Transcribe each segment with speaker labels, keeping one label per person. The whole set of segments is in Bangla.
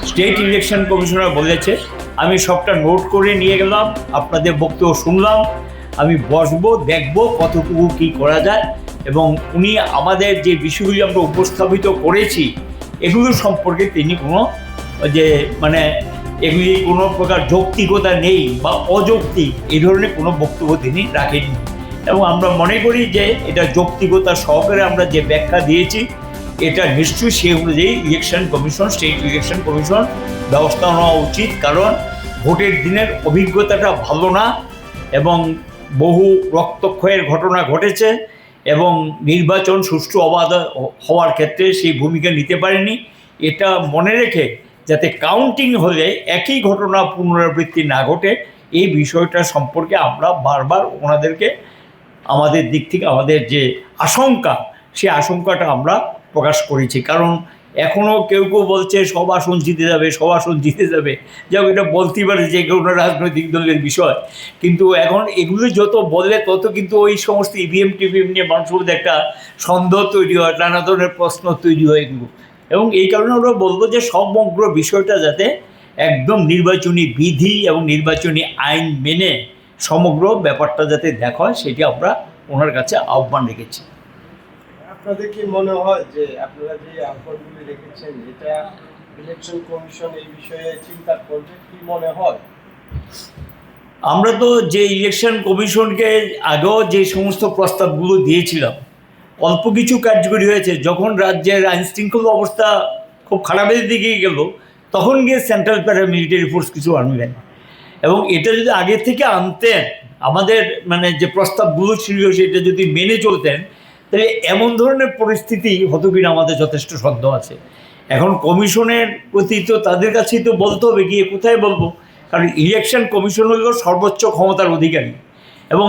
Speaker 1: স্টেট ইলেকশন কমিশনার বলেছে, আমি সবটা নোট করে নিয়ে গেলাম, আপনাদের বক্তব্য শুনলাম, আমি বসবো, দেখবো কতটুকু কী করা যায়, এবং উনি আমাদের যে বিষয়গুলি আমরা উপস্থাপিত করেছি এগুলো সম্পর্কে তিনি কোনো এগুলি কোনো প্রকার যৌক্তিকতা নেই বা অযৌক্তিক এই ধরনের কোনো বক্তব্য তিনি রাখেননি, এবং আমরা মনে করি যে এটা যৌক্তিকতা সহকারে আমরা যে ব্যাখ্যা দিয়েছি এটা নিশ্চয়ই সেই অনুযায়ী স্টেট ইলেকশন কমিশন ব্যবস্থা নেওয়া উচিত। কারণ ভোটের দিনের অভিজ্ঞতাটা ভালো না এবং বহু রক্তক্ষয়ের ঘটনা ঘটেছে এবং নির্বাচন সুষ্ঠু অবাধ হওয়ার ক্ষেত্রে সেই ভূমিকা নিতে পারেনি। এটা মনে রেখে যাতে কাউন্টিং হলে একই ঘটনা পুনরাবৃত্তি না ঘটে এই বিষয়টা সম্পর্কে আমরা বারবার ওনাদেরকে আমাদের দিক থেকে আমাদের যে আশঙ্কা সেই আশঙ্কাটা আমরা প্রকাশ করেছি। কারণ এখনও কেউ কেউ বলছে সব আসন জিতে যাবে, যাও এটা বলতেই পারে যে কোনো রাজনৈতিক দলের বিষয়, কিন্তু এখন এগুলো যত বললে তত কিন্তু ওই সমস্ত ইভিএম টিভিএম নিয়ে মানুষের মধ্যে একটা সন্দেহ তৈরি হয়, নানা ধরনের প্রশ্ন তৈরি হয় এগুলো, এবং এই কারণে আমরা বলবো যে সমগ্র বিষয়টা যাতে একদম নির্বাচনী বিধি এবং নির্বাচনী আইন মেনে সমগ্র ব্যাপারটা যাতে দেখা হয় সেটি আমরা ওনার কাছে আহ্বান রেখেছি।
Speaker 2: আপনাদের কি মনে হয় যে আপনারা যে আহ্বানগুলি রেখেছেন এটা ইলেকশন কমিশন এই বিষয়ে চিন্তা করবে, কি মনে হয়?
Speaker 1: আমরা তো যে ইলেকশন কমিশনকে আগেও যে সমস্ত প্রস্তাবগুলো দিয়েছিলাম অল্প কিছু কার্যকরী হয়েছে। যখন রাজ্যের আইনশৃঙ্খলা অবস্থা খুব খারাপের দিকে গেল তখন গিয়ে সেন্ট্রাল প্যারামিলিটারি ফোর্স কিছু আনবেন, এবং এটা যদি আগে থেকে আনতেন আমাদের যে প্রস্তাবগুলো ছিল সেটা যদি মেনে চলতেন তাহলে এমন ধরনের পরিস্থিতি হতো কিনা আমাদের যথেষ্ট সন্দেহ আছে। এখন কমিশনের প্রতি তো তাদের কাছেই তো বলতে হবে, গিয়ে কোথায় বলবো, কারণ ইলেকশন কমিশন হলো সর্বোচ্চ ক্ষমতার অধিকারী, এবং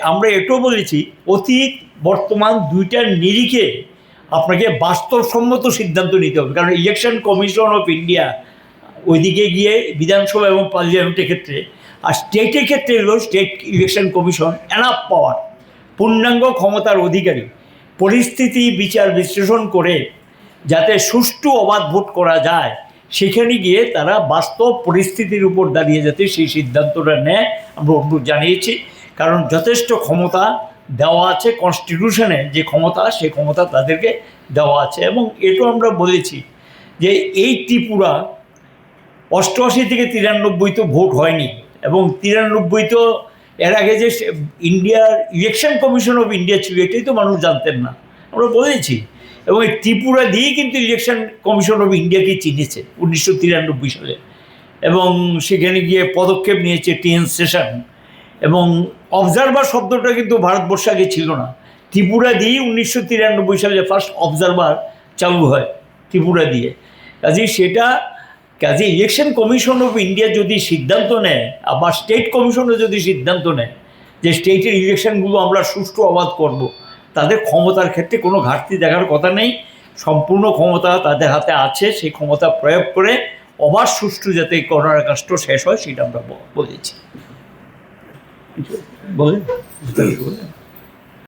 Speaker 1: আমরা এটাও বলেছি অতীত বর্তমান দুইটার নিরিখে আপনাকে বাস্তবসম্মত সিদ্ধান্ত নিতে হবে। কারণ ইলেকশন কমিশন অফ ইন্ডিয়া ওইদিকে গিয়ে বিধানসভা এবং পার্লামেন্টের ক্ষেত্রে, আর স্টেটের ক্ষেত্রে হলো স্টেট ইলেকশন কমিশন এনাফ পাওয়ার, পূর্ণাঙ্গ ক্ষমতার অধিকারী, পরিস্থিতি বিচার বিশ্লেষণ করে যাতে সুষ্ঠু অবাধ ভোট করা যায় সেখানে গিয়ে তারা বাস্তব পরিস্থিতির উপর দাঁড়িয়ে যাতে সেই সিদ্ধান্তটা নেয় আমরা অনুরোধ জানিয়েছি। কারণ যথেষ্ট ক্ষমতা দেওয়া আছে, কনস্টিটিউশনে যে ক্ষমতা সেই ক্ষমতা তাদেরকে দেওয়া আছে। এবং এটাও আমরা বলেছি যে এই ত্রিপুরা 88 থেকে 93 তো ভোট হয়নি, এবং 93 তো এর আগে যে ইন্ডিয়ার ইলেকশন কমিশন অফ ইন্ডিয়া ছিল এটাই তো মানুষ জানতেন না, আমরা বলেছি। এবং এই ত্রিপুরা দিয়েই কিন্তু ইলেকশন কমিশন অফ ইন্ডিয়াকে চিনেছে 1993 সালে, এবং সেখানে গিয়ে পদক্ষেপ নিয়েছে টিএন সেশন, এবং অবজারভার শব্দটা কিন্তু ভারতবর্ষে আগে ছিল না। ত্রিপুরা দিয়েই 1993 সালে ফার্স্ট অবজারভার চালু হয় ত্রিপুরা দিয়ে। কাজে ইলেকশন কমিশন অফ ইন্ডিয়া যদি সিদ্ধান্ত নেয়, আবার স্টেট কমিশনও যদি সিদ্ধান্ত নেয় যে স্টেটের ইলেকশনগুলো আমরা সুষ্ঠু অবাধ করব, তাদের ক্ষমতার ক্ষেত্রে কোনো ঘাটতি দেখার কথা নেই, সম্পূর্ণ ক্ষমতা তাদের হাতে আছে। সেই ক্ষমতা প্রয়োগ করে অবাধ সুষ্ঠু যাতে করার কাজটা শেষ হয় সেটা আমরা বলেছি। বলেন।